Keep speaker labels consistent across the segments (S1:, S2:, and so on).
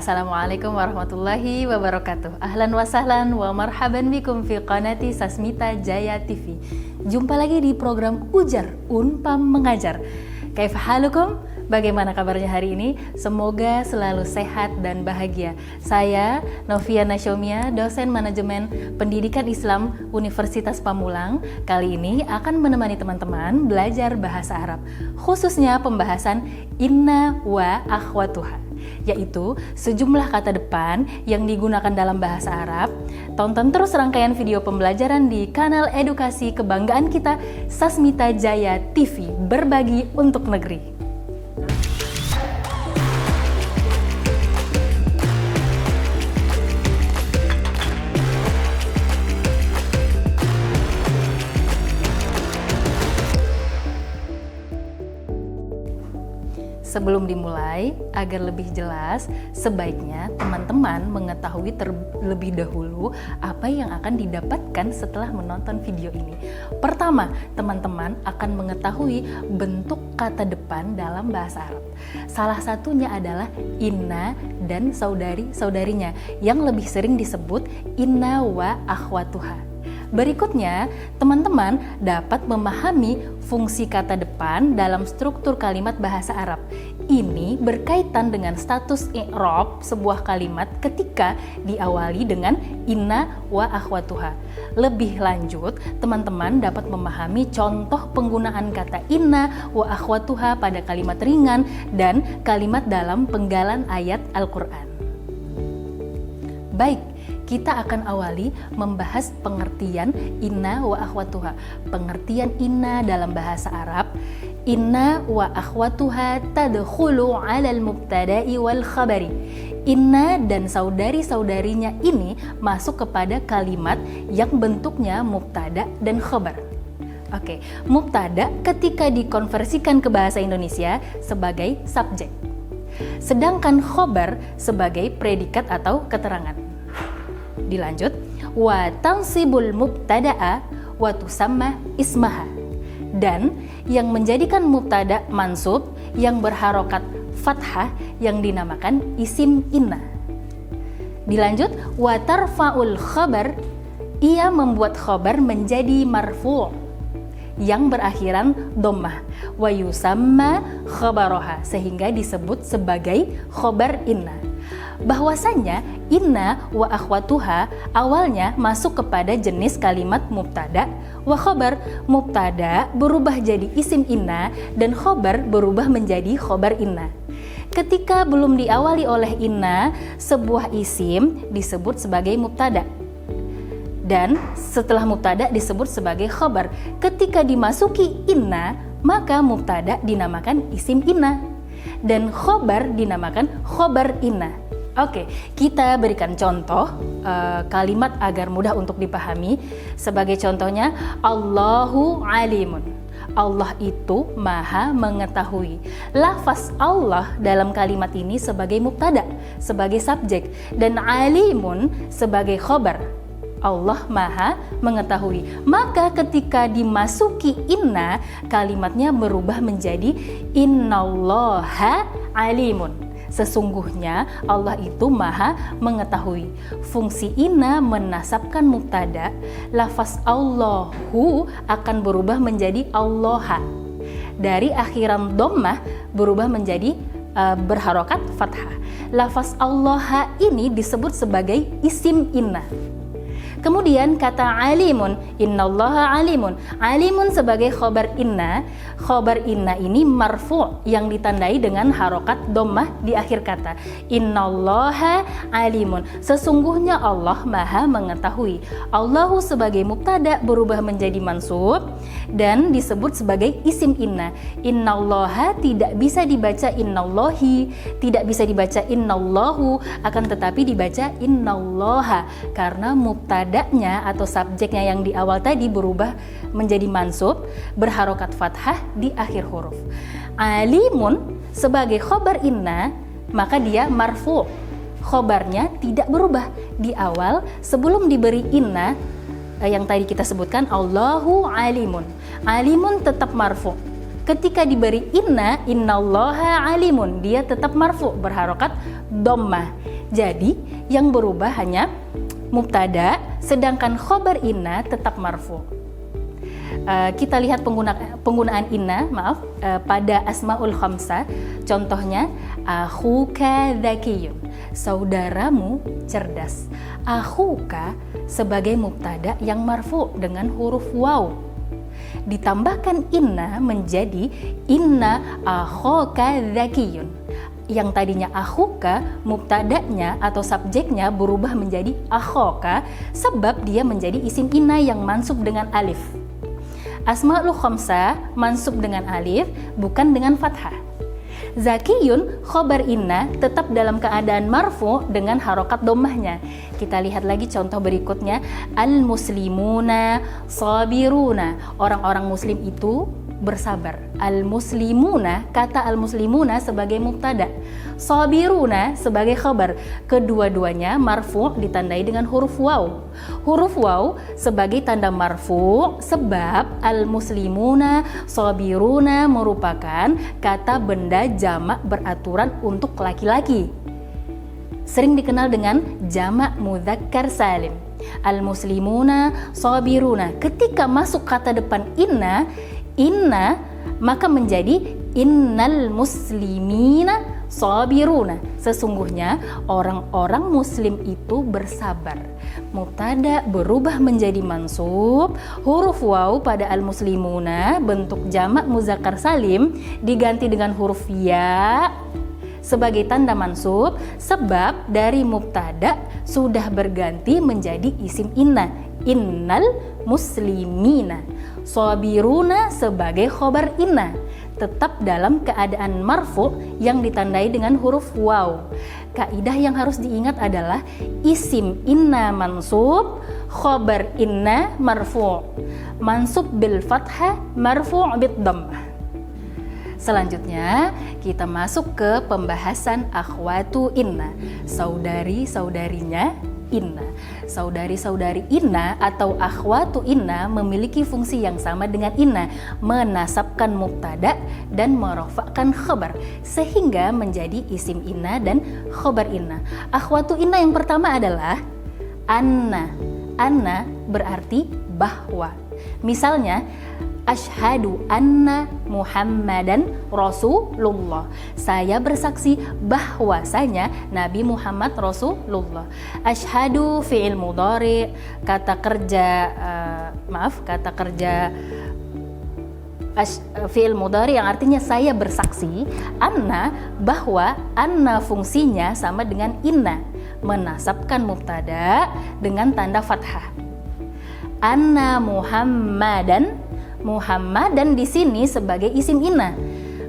S1: Assalamualaikum warahmatullahi wabarakatuh. Ahlan wa sahlan wa marhaban bikum fi qanati Sasmita Jaya TV. Jumpa lagi di program Ujar Unpam Mengajar. Kaifa halukum? Bagaimana kabarnya hari ini? Semoga selalu sehat dan bahagia. Saya Novia Nasyomia, dosen manajemen pendidikan Islam Universitas Pamulang. Kali ini akan menemani teman-teman belajar bahasa Arab, khususnya pembahasan inna wa akhwatuha, yaitu sejumlah kata depan yang digunakan dalam bahasa Arab. Tonton terus rangkaian video pembelajaran di kanal edukasi kebanggaan kita, Sasmita Jaya TV, berbagi untuk negeri. Sebelum dimulai, agar lebih jelas, sebaiknya teman-teman mengetahui terlebih dahulu apa yang akan didapatkan setelah menonton video ini. Pertama, teman-teman akan mengetahui bentuk kata depan dalam bahasa Arab. Salah satunya adalah inna dan saudari-saudarinya yang lebih sering disebut inna wa akhwatuha. Berikutnya, teman-teman dapat memahami fungsi kata depan dalam struktur kalimat bahasa Arab. Ini berkaitan dengan status i'rab sebuah kalimat ketika diawali dengan inna wa akhwatuha. Lebih lanjut, teman-teman dapat memahami contoh penggunaan kata inna wa akhwatuha pada kalimat ringan dan kalimat dalam penggalan ayat Al-Quran. Baik, kita akan awali membahas pengertian inna wa akhwatuha. Pengertian inna dalam bahasa Arab, inna wa akhwatuha tadkhulu 'alal mubtada'i wal khabari. Inna dan saudari-saudarinya ini masuk kepada kalimat yang bentuknya mubtada dan khabar. Oke, mubtada ketika dikonversikan ke bahasa Indonesia sebagai subjek, sedangkan khabar sebagai predikat atau keterangan. Dilanjut, wa tansibul mubtada'a wa tusamma ismaha. Dan yang menjadikan mubtada mansub yang berharokat fathah yang dinamakan isim inna. Dilanjut, wa tarfa'ul khabar, ia membuat khabar menjadi marfu' yang berakhiran dhammah, wa yusamma khabaroha, sehingga disebut sebagai khabar inna. Bahwasanya inna wa akhwatuha awalnya masuk kepada jenis kalimat mubtada wa khabar. Mubtada berubah jadi isim inna dan khabar berubah menjadi khabar inna. Ketika belum diawali oleh inna, sebuah isim disebut sebagai mubtada, dan setelah mubtada disebut sebagai khabar. Ketika dimasuki inna, maka mubtada dinamakan isim inna dan khabar dinamakan khabar inna. Oke, kita berikan contoh kalimat agar mudah untuk dipahami. Sebagai contohnya, Allahu alimun. Allah itu maha mengetahui. Lafaz Allah dalam kalimat ini sebagai mubtada, sebagai subjek, dan alimun sebagai khabar. Allah maha mengetahui. Maka ketika dimasuki inna, kalimatnya berubah menjadi innallaha alimun. Sesungguhnya Allah itu maha mengetahui. Fungsi inna menasabkan mubtada, lafaz Allahu akan berubah menjadi Allaha. Dari akhiran dhammah berubah menjadi berharokat fathah. Lafaz Allaha ini disebut sebagai isim inna. Kemudian kata alimun, innallaha alimun. Alimun sebagai khobar inna. Khobar inna ini marfu' yang ditandai dengan harokat dhammah di akhir kata. Innallaha alimun. Sesungguhnya Allah maha mengetahui. Allahu sebagai mubtada berubah menjadi mansub dan disebut sebagai isim inna. Innallaha tidak bisa dibaca innallahi, tidak bisa dibaca innallahu, akan tetapi dibaca innallaha karena mubtadanya atau subjeknya yang di awal tadi berubah menjadi mansub berharokat fathah di akhir huruf. Alimun sebagai khobar inna, maka dia marfu'. Khobarnya tidak berubah di awal sebelum diberi inna yang tadi kita sebutkan Allahu alimun. Alimun tetap marfu'. Ketika diberi inna, innallaha alimun, dia tetap marfu' berharokat dhammah. Jadi yang berubah hanya mubtada, sedangkan khobar inna tetap marfu. Kita lihat penggunaan inna, pada asmaul khamsah. Contohnya, akhuka dzakiyun, saudaramu cerdas. Akhuka sebagai mubtada yang marfu dengan huruf waw. Ditambahkan inna menjadi inna akhoka dzakiyun. Yang tadinya akhuka, mubtadanya atau subjeknya berubah menjadi akhoka sebab dia menjadi isim inna yang mansub dengan alif. Asmaul khamsah mansub dengan alif, bukan dengan fathah. Zakiyun khobar inna tetap dalam keadaan marfu dengan harokat dhammahnya. Kita lihat lagi contoh berikutnya. Al-muslimuna sabiruna, orang-orang muslim itu bersabar. Al-muslimuna, kata al-muslimuna sebagai mubtada, sabiruna sebagai khabar. Kedua-duanya marfu ditandai dengan huruf waw. Huruf waw sebagai tanda marfu sebab al-muslimuna sabiruna merupakan kata benda jamak beraturan untuk laki-laki. Sering dikenal dengan jamak mudzakkar salim. Al-muslimuna sabiruna. Ketika masuk kata depan inna maka menjadi innal muslimina sabiruna. Sesungguhnya orang-orang muslim itu bersabar. Mubtada berubah menjadi mansub, huruf waw pada al-muslimuna bentuk jamak muzakkar salim diganti dengan huruf ya sebagai tanda mansub sebab dari mubtada sudah berganti menjadi isim inna, innal muslimina. Sabiruna sebagai khobar inna tetap dalam keadaan marfu yang ditandai dengan huruf waw. Kaidah yang harus diingat adalah isim inna mansub, khobar inna marfu. Mansub bil fathah, marfu bid dhammah. Selanjutnya kita masuk ke pembahasan akhwatu inna, saudari-saudarinya inna. Saudari-saudari inna atau akhwatu inna memiliki fungsi yang sama dengan inna, menasabkan mubtada dan merofakkan khabar sehingga menjadi isim inna dan khabar inna. Akhwatu inna yang pertama adalah anna. Anna berarti bahwa. Misalnya, asyhadu anna Muhammadan Rasulullah. Saya bersaksi bahwasanya Nabi Muhammad Rasulullah. Asyhadu fi'il mudhari, kata kerja fi'il mudhari yang artinya saya bersaksi. Anna, bahwa anna fungsinya sama dengan inna, menasabkan mubtada dengan tanda fathah. Anna Muhammadan di sini sebagai isim inna,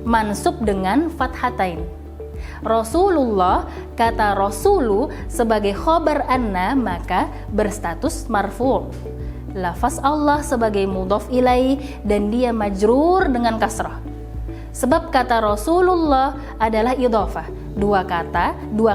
S1: mansub dengan fathatain. Rasulullah, kata rasulu sebagai khobar anna maka berstatus marfu'. Lafaz Allah sebagai mudhaf ilaih dan dia majrur dengan kasrah. Sebab kata Rasulullah adalah idhofah, dua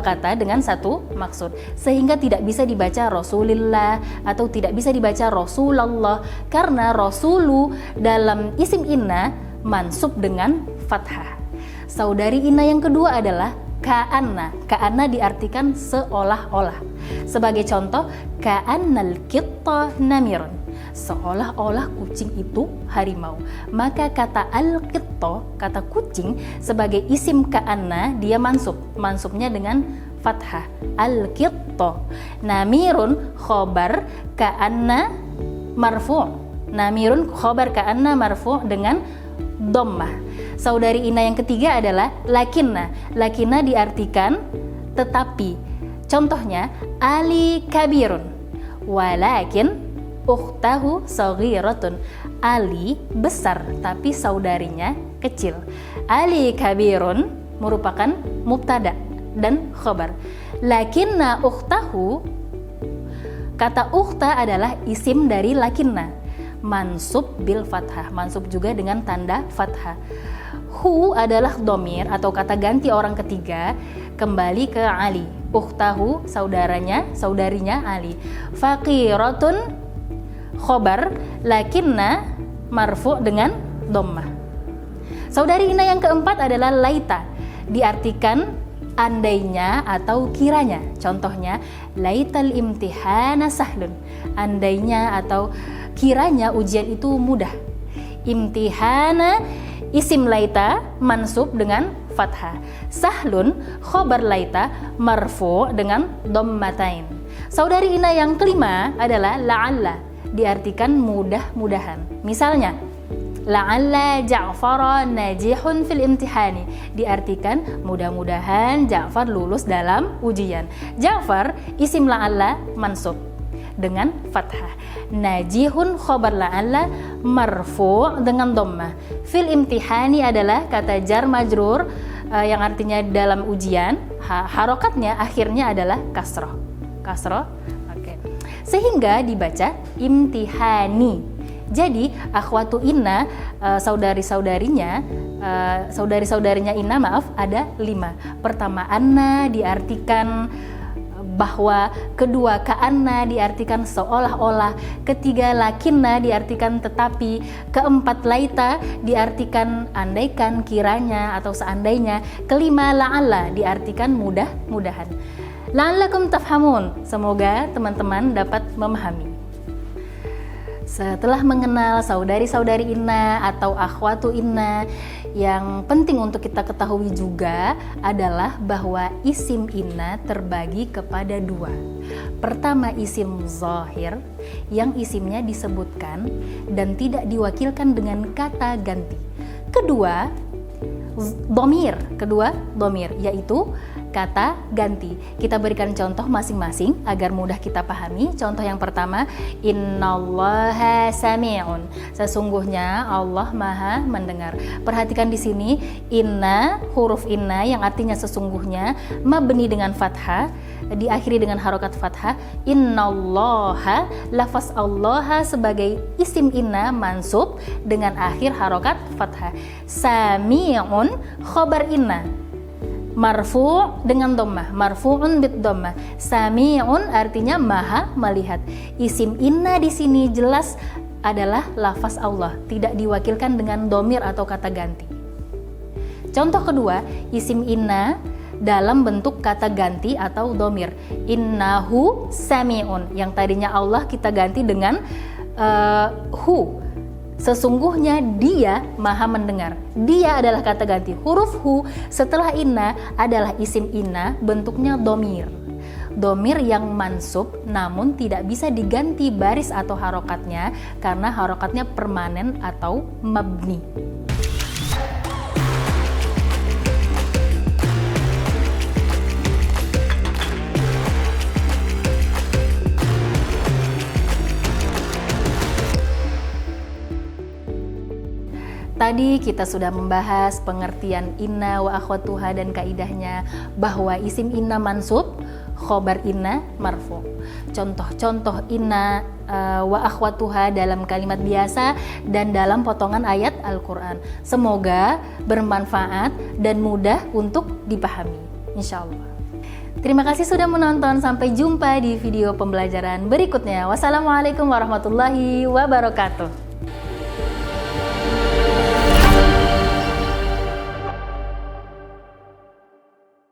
S1: kata dengan satu maksud, sehingga tidak bisa dibaca Rasulillah atau tidak bisa dibaca Rasulullah karena Rasulu dalam isim inna mansub dengan fathah. Saudari inna yang kedua adalah ka'anna. Ka'anna diartikan seolah-olah. Sebagai contoh, ka'annal qitta namirun, seolah-olah kucing itu harimau. Maka kata al-qitta, kata kucing, sebagai isim ka'anna dia mansubnya dengan fathah, al-qitta. Namirun khobar ka'anna marfu'. Namirun khobar ka'anna marfu' dengan dhammah. Saudari inna yang ketiga adalah lakinna. Lakinna diartikan tetapi. Contohnya, Ali kabirun walakin ukhtahu saghiratun. Ali besar tapi saudarinya kecil. Ali kabirun merupakan mubtada dan khobar. Lakinna ukhtahu, kata ukhta adalah isim dari lakinna, mansub bil fathah, mansub juga dengan tanda fathah. Hu adalah domir atau kata ganti orang ketiga, kembali ke Ali. Ukhtahu saudarinya Ali. Faqiratun khobar, lakinna marfu' dengan dhammah. Saudari inna yang keempat adalah laita, diartikan andainya atau kiranya. Contohnya, laital imtihana sahlun. Andainya atau kiranya ujian itu mudah. Imtihana isim laita mansub dengan fathah. Sahlun khobar laita marfu dengan dhammatain. Saudari Ina yang kelima adalah la'alla, diartikan mudah-mudahan. Misalnya, la'alla Ja'far najihun fil imtihani, diartikan mudah-mudahan Ja'far lulus dalam ujian. Ja'far isim la'alla mansub dengan fathah. Najihun khobar la'alla marfu dengan dhammah. Fil imtihani adalah kata jar majrur yang artinya dalam ujian. Harokatnya akhirnya adalah kasroh. Oke. Sehingga dibaca imtihani. Jadi akhwatu Inna, saudari-saudarinya Inna ada 5. Pertama anna diartikan bahwa, kedua ka'anna diartikan seolah-olah, ketiga lakinna diartikan tetapi, keempat laita diartikan andaikan, kiranya atau seandainya, kelima la'alla diartikan mudah-mudahan. La'allakum tafhamun, semoga teman-teman dapat memahami. Setelah mengenal saudari-saudari Inna atau akhwatu Inna, yang penting untuk kita ketahui juga adalah bahwa isim Inna terbagi kepada 2. Pertama isim zahir yang isimnya disebutkan dan tidak diwakilkan dengan kata ganti. Kedua domir, yaitu kata ganti. Kita berikan contoh masing-masing agar mudah kita pahami. Contoh yang pertama, innallaha sami'un. Sesungguhnya Allah Maha mendengar. Perhatikan di sini, inna, huruf inna yang artinya sesungguhnya, mabni dengan fathah, diakhiri dengan harokat fathah. Innallaha, lafaz Allah sebagai isim inna mansub dengan akhir harokat fathah. Sami'un khobar inna marfu dengan dhammah, marfu'un bid dhammah. Sami'un artinya maha melihat. Isim inna di sini jelas adalah lafaz Allah, tidak diwakilkan dengan domir atau kata ganti. Contoh kedua, isim inna dalam bentuk kata ganti atau domir. Innahu sami'un, yang tadinya Allah kita ganti dengan hu. Sesungguhnya dia maha mendengar. Dia adalah kata ganti. Huruf hu setelah inna adalah isim inna, bentuknya domir. Domir yang mansub namun tidak bisa diganti baris atau harokatnya karena harokatnya permanen atau mabni. Tadi kita sudah membahas pengertian inna wa akhwatuha dan kaidahnya, bahwa isim inna mansub, khobar inna marfu. Contoh-contoh inna wa akhwatuha dalam kalimat biasa dan dalam potongan ayat Al-Quran. Semoga bermanfaat dan mudah untuk dipahami, insya Allah. Terima kasih sudah menonton, sampai jumpa di video pembelajaran berikutnya. Wassalamualaikum warahmatullahi wabarakatuh.